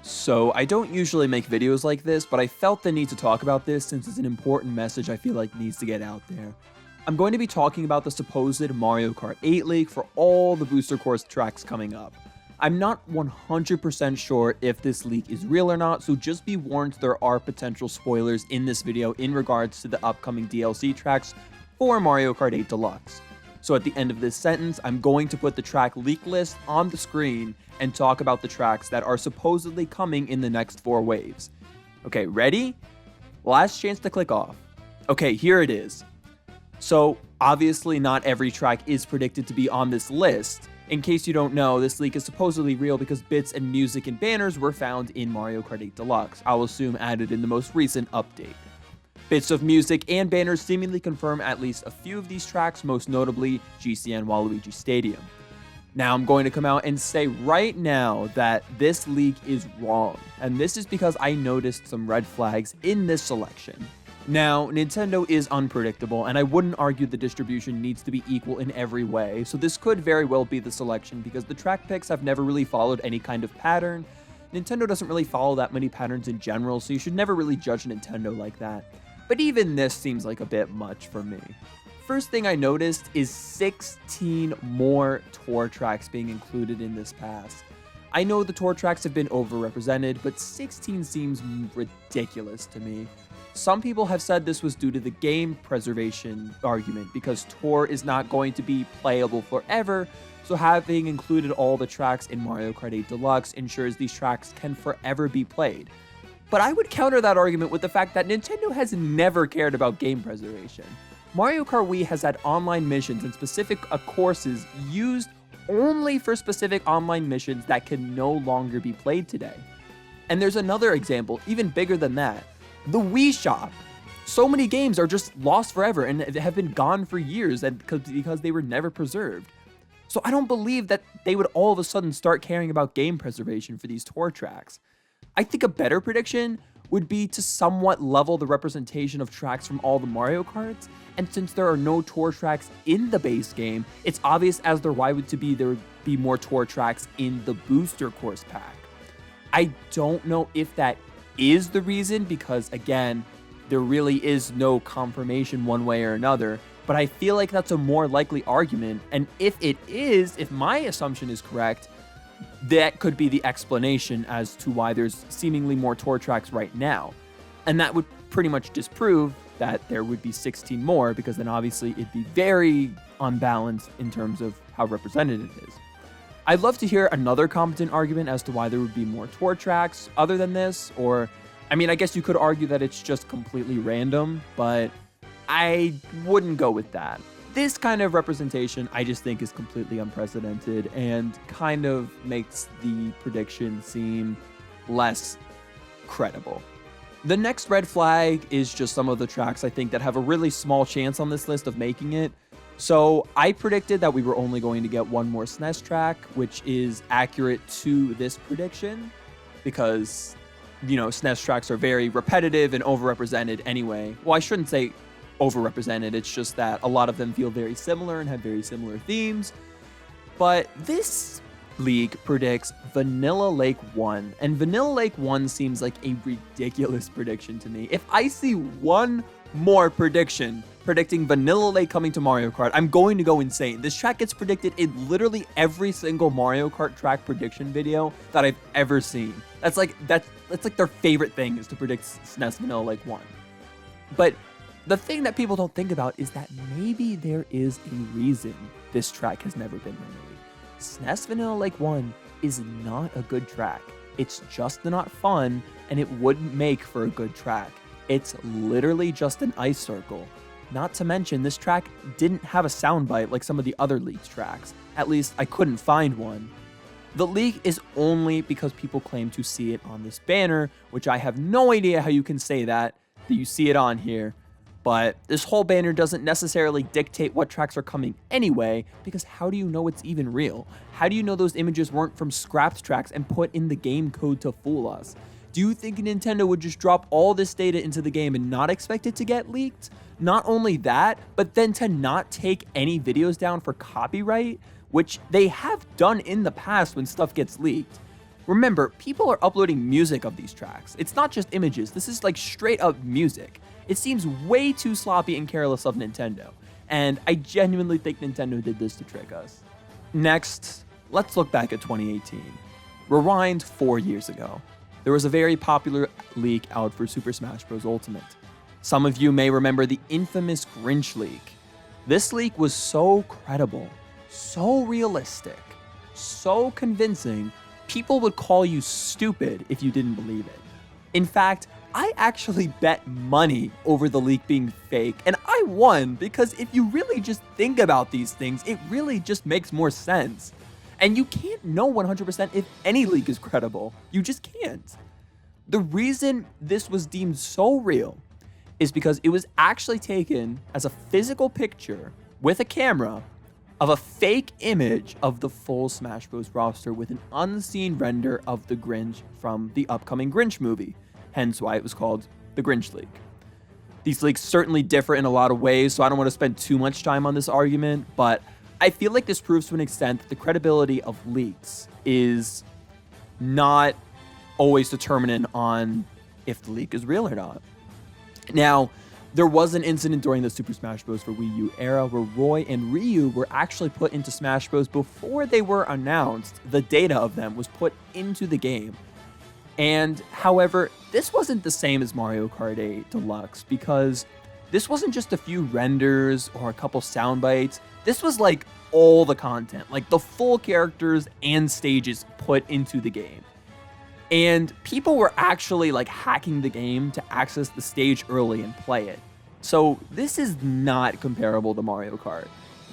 So I don't usually make videos like this, but I felt the need to talk about this since it's an important message I feel like needs to get out there. I'm going to be talking about the supposed Mario Kart 8 leak for all the booster course tracks coming up. I'm not 100% sure if this leak is real or not, so just be warned there are potential spoilers in this video in regards to the upcoming DLC tracks for Mario Kart 8 Deluxe. So at the end of this sentence, I'm going to put the track leak list on the screen and talk about the tracks that are supposedly coming in the next 4 waves. Okay, ready? Last chance to click off. Okay, here it is. So obviously not every track is predicted to be on this list. In case you don't know, this leak is supposedly real because bits and music and banners were found in Mario Kart 8 Deluxe, I'll assume added in the most recent update. Bits of music and banners seemingly confirm at least a few of these tracks, most notably GCN Waluigi Stadium. Now I'm going to come out and say right now that this leak is wrong, and this is because I noticed some red flags in this selection. Now, Nintendo is unpredictable, and I wouldn't argue the distribution needs to be equal in every way, so this could very well be the selection because the track picks have never really followed any kind of pattern. Nintendo doesn't really follow that many patterns in general, so you should never really judge Nintendo like that. But even this seems like a bit much for me. First thing I noticed is 16 more tour tracks being included in this pass. I know the tour tracks have been overrepresented, but 16 seems ridiculous to me. Some people have said this was due to the game preservation argument because Tour is not going to be playable forever, so having included all the tracks in Mario Kart 8 Deluxe ensures these tracks can forever be played. But I would counter that argument with the fact that Nintendo has never cared about game preservation. Mario Kart Wii has had online missions and specific courses used only for specific online missions that can no longer be played today. And there's another example, even bigger than that. The Wii shop. So many games are just lost forever and have been gone for years because they were never preserved. So I don't believe that they would all of a sudden start caring about game preservation for these tour tracks. I think a better prediction would be to somewhat level the representation of tracks from all the Mario Karts, and since there are no tour tracks in the base game, it's obvious as there would be more tour tracks in the booster course pack. I don't know if that is the reason because, again, there really is no confirmation one way or another, but I feel like that's a more likely argument, and if my assumption is correct, that could be the explanation as to why there's seemingly more tour tracks right now. And that would pretty much disprove that there would be 16 more, because then obviously it'd be very unbalanced in terms of how represented it is. I'd love to hear another competent argument as to why there would be more tour tracks other than this, or, I mean, I guess you could argue that it's just completely random, but I wouldn't go with that. This kind of representation I just think is completely unprecedented and kind of makes the prediction seem less credible. The next red flag is just some of the tracks I think that have a really small chance on this list of making it. So I predicted that we were only going to get one more SNES track, which is accurate to this prediction because, you know, SNES tracks are very repetitive and overrepresented anyway. Well, I shouldn't say overrepresented, it's just that a lot of them feel very similar and have very similar themes. But this league predicts Vanilla Lake 1, and Vanilla Lake 1 seems like a ridiculous prediction to me. If I see one more prediction predicting Vanilla Lake coming to Mario Kart, I'm going to go insane. This track gets predicted in literally every single Mario Kart track prediction video that I've ever seen. That's like their favorite thing, is to predict SNES Vanilla Lake 1. But the thing that people don't think about is that maybe there is a reason this track has never been remade. SNES Vanilla Lake 1 is not a good track. It's just not fun, and it wouldn't make for a good track. It's literally just an ice circle. Not to mention, this track didn't have a soundbite like some of the other leaked tracks. At least, I couldn't find one. The leak is only because people claim to see it on this banner, which I have no idea how you can say that you see it on here. But this whole banner doesn't necessarily dictate what tracks are coming anyway, because how do you know it's even real? How do you know those images weren't from scrapped tracks and put in the game code to fool us? Do you think Nintendo would just drop all this data into the game and not expect it to get leaked? Not only that, but then to not take any videos down for copyright, which they have done in the past when stuff gets leaked. Remember, people are uploading music of these tracks. It's not just images, this is like straight up music. It seems way too sloppy and careless of Nintendo, and I genuinely think Nintendo did this to trick us. Next, let's look back at 2018. Rewind 4 years ago. There was a very popular leak out for Super Smash Bros. Ultimate. Some of you may remember the infamous Grinch League. This leak was so credible, so realistic, so convincing, people would call you stupid if you didn't believe it. In fact, I actually bet money over the leak being fake, and I won because if you really just think about these things, it really just makes more sense. And you can't know 100% if any leak is credible. You just can't. The reason this was deemed so real is because it was actually taken as a physical picture with a camera of a fake image of the full Smash Bros. Roster with an unseen render of the Grinch from the upcoming Grinch movie, hence why it was called the Grinch League. These leaks certainly differ in a lot of ways, so I don't want to spend too much time on this argument, but I feel like this proves to an extent that the credibility of leaks is not always determinant on if the leak is real or not. Now, there was an incident during the Super Smash Bros. For Wii U era where Roy and Ryu were actually put into Smash Bros. Before they were announced. The data of them was put into the game. And however, this wasn't the same as Mario Kart 8 Deluxe because this wasn't just a few renders or a couple sound bites. This was like all the content, like the full characters and stages put into the game. And people were actually like hacking the game to access the stage early and play it. So this is not comparable to Mario Kart.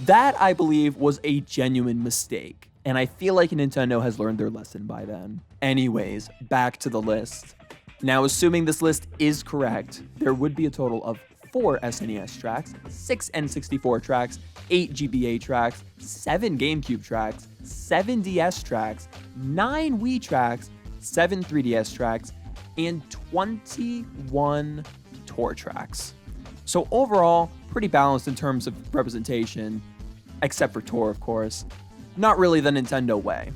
That, I believe, was a genuine mistake. And I feel like Nintendo has learned their lesson by then. Anyways, back to the list. Now, assuming this list is correct, there would be a total of 4 SNES tracks, 6 N64 tracks, 8 GBA tracks, 7 GameCube tracks, 7 DS tracks, 9 Wii tracks, 7 3DS tracks, and 21 tour tracks. So overall, pretty balanced in terms of representation, except for tour, of course. Not really the Nintendo way.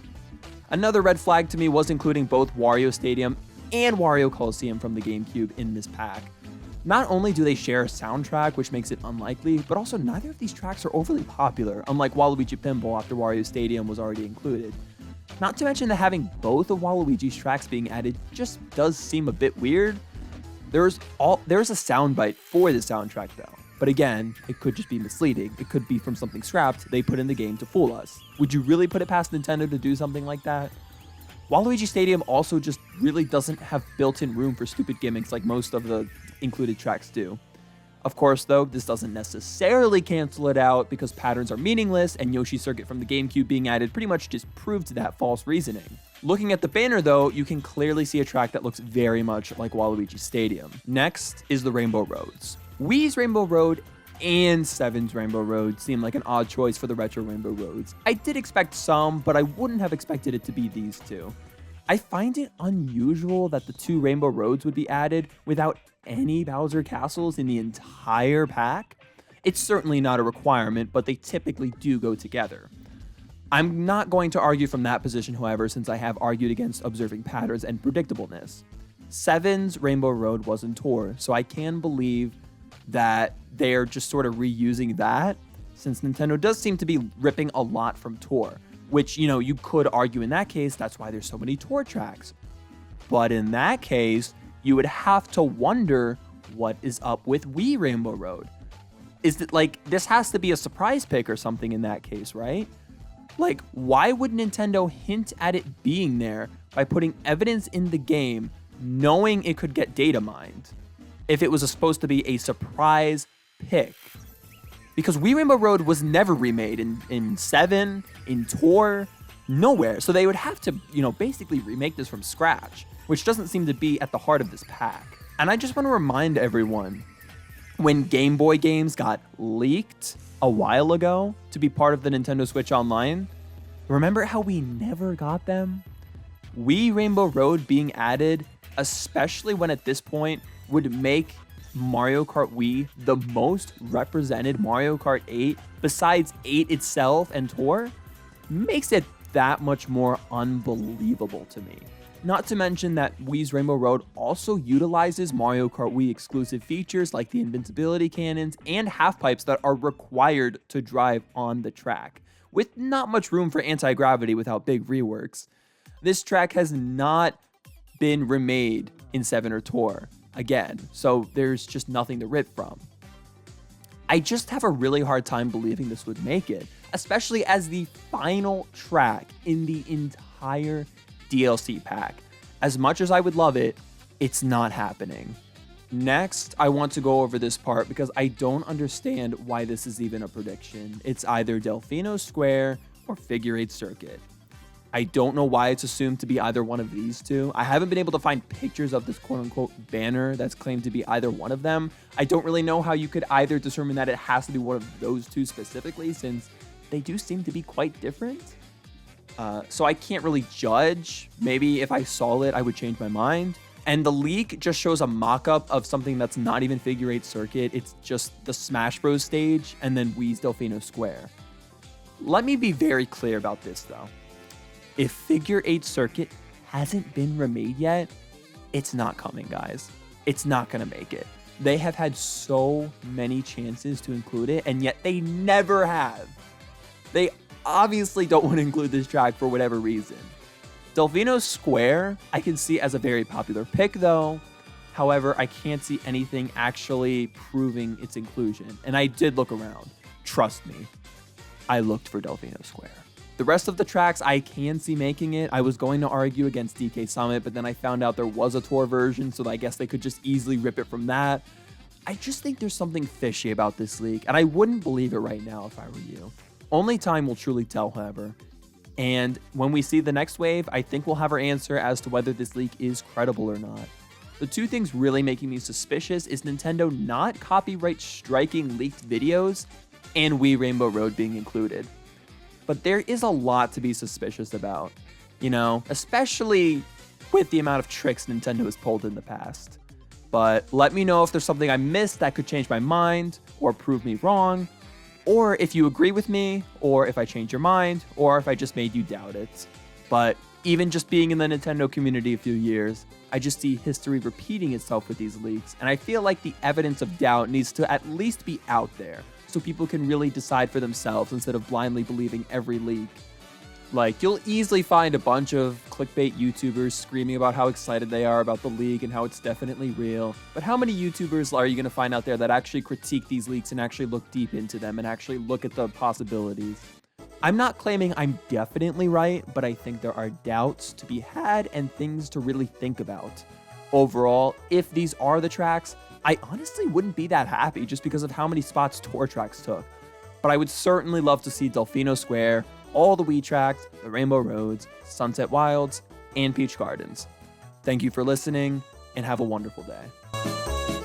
Another red flag to me was including both Wario Stadium and Wario Coliseum from the GameCube in this pack. Not only do they share a soundtrack, which makes it unlikely, but also neither of these tracks are overly popular, unlike Waluigi Pinball after Wario Stadium was already included. Not to mention that having both of Waluigi's tracks being added just does seem a bit weird. There's a soundbite for the soundtrack though, but again, it could just be misleading. It could be from something scrapped they put in the game to fool us. Would you really put it past Nintendo to do something like that? Waluigi Stadium also just really doesn't have built-in room for stupid gimmicks like most of the included tracks do. Of course, though, this doesn't necessarily cancel it out because patterns are meaningless, and Yoshi's Circuit from the GameCube being added pretty much just proved that false reasoning. Looking at the banner, though, you can clearly see a track that looks very much like Waluigi Stadium. Next is the Rainbow Roads. Wii's Rainbow Road and 7's Rainbow Road seem like an odd choice for the retro Rainbow Roads. I did expect some, but I wouldn't have expected it to be these two. I find it unusual that the 2 Rainbow Roads would be added without any Bowser Castles in the entire pack. It's certainly not a requirement, but they typically do go together. I'm not going to argue from that position, however, since I have argued against observing patterns and predictableness. 7's Rainbow Road was in Tour, so I can believe that they're just sort of reusing that, since Nintendo does seem to be ripping a lot from Tour, which, you know, you could argue in that case, that's why there's so many Tour tracks. But in that case, you would have to wonder what is up with Wii Rainbow Road. Is it like, this has to be a surprise pick or something in that case, right? Like, why would Nintendo hint at it being there by putting evidence in the game knowing it could get data mined if it was supposed to be a surprise pick? Because Wii Rainbow Road was never remade in 7, in Tour, nowhere. So they would have to, you know, basically remake this from scratch, which doesn't seem to be at the heart of this pack. And I just want to remind everyone, when Game Boy games got leaked a while ago to be part of the Nintendo Switch Online, remember how we never got them? Wii Rainbow Road being added, especially when at this point would make Mario Kart Wii the most represented Mario Kart 8 besides 8 itself and Tour, makes it that much more unbelievable to me. Not to mention that Wii's Rainbow Road also utilizes Mario Kart Wii exclusive features like the invincibility cannons and half-pipes that are required to drive on the track, with not much room for anti-gravity without big reworks. This track has not been remade in 7 or Tour again, so there's just nothing to rip from. I just have a really hard time believing this would make it, especially as the final track in the entire DLC pack. As much as I would love it, it's not happening. Next, I want to go over this part because I don't understand why this is even a prediction. It's either Delfino Square or Figure 8 Circuit. I don't know why it's assumed to be either one of these two. I haven't been able to find pictures of this quote-unquote banner that's claimed to be either one of them. I don't really know how you could either determine that it has to be one of those two specifically, since they do seem to be quite different. So I can't really judge. Maybe if I saw it, I would change my mind. And the leak just shows a mock-up of something that's not even Figure 8 Circuit. It's just the Smash Bros. Stage and then Wii's Delfino Square. Let me be very clear about this, though. If Figure 8 Circuit hasn't been remade yet, it's not coming, guys. It's not going to make it. They have had so many chances to include it, and yet they never have. They obviously don't want to include this track for whatever reason. Delfino Square, I can see as a very popular pick, though. However, I can't see anything actually proving its inclusion. And I did look around. Trust me, I looked for Delfino Square. The rest of the tracks I can see making it. I was going to argue against DK Summit, but then I found out there was a Tour version, so I guess they could just easily rip it from that. I just think there's something fishy about this leak, and I wouldn't believe it right now if I were you. Only time will truly tell, however. And when we see the next wave, I think we'll have our answer as to whether this leak is credible or not. The two things really making me suspicious is Nintendo not copyright striking leaked videos and Wii Rainbow Road being included. But there is a lot to be suspicious about, especially with the amount of tricks Nintendo has pulled in the past. But let me know if there's something I missed that could change my mind or prove me wrong, or if you agree with me, or if I change your mind, or if I just made you doubt it. But even just being in the Nintendo community a few years, I just see history repeating itself with these leaks, and I feel like the evidence of doubt needs to at least be out there, so people can really decide for themselves instead of blindly believing every leak. Like, you'll easily find a bunch of clickbait YouTubers screaming about how excited they are about the leak and how it's definitely real. But how many YouTubers are you going to find out there that actually critique these leaks and actually look deep into them and actually look at the possibilities? I'm not claiming I'm definitely right, but I think there are doubts to be had and things to really think about. Overall, if these are the tracks, I honestly wouldn't be that happy just because of how many spots Tour tracks took. But I would certainly love to see Delfino Square, all the Wii tracks, the Rainbow Roads, Sunset Wilds, and Peach Gardens. Thank you for listening, and have a wonderful day.